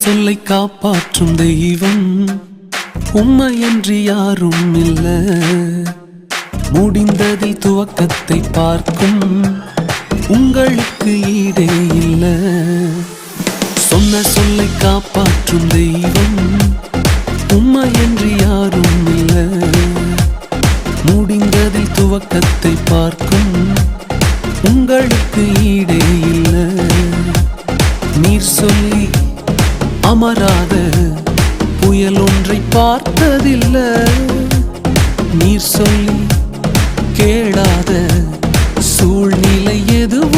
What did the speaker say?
சொல்லை காப்பாற்றும் தெய்வம் உம்மையன்றி யாரும் இல்ல. முடிந்ததில் துவக்கத்தை பார்க்கும் உங்களுக்கு ஈடே இல்ல. சொன்ன சொல்லை காப்பாற்றும் தெய்வம் உம்மையன்றி யாரும் இல்ல. முடிந்ததில் துவக்கத்தை பார்க்கும் உங்களுக்கு ஈடே இல்ல. நீர் சொல்லி அமராத புயல் ஒன்றை பார்த்ததில்ல. நீர் சொல்லி கேளாத சூழ்நிலை எதுவும்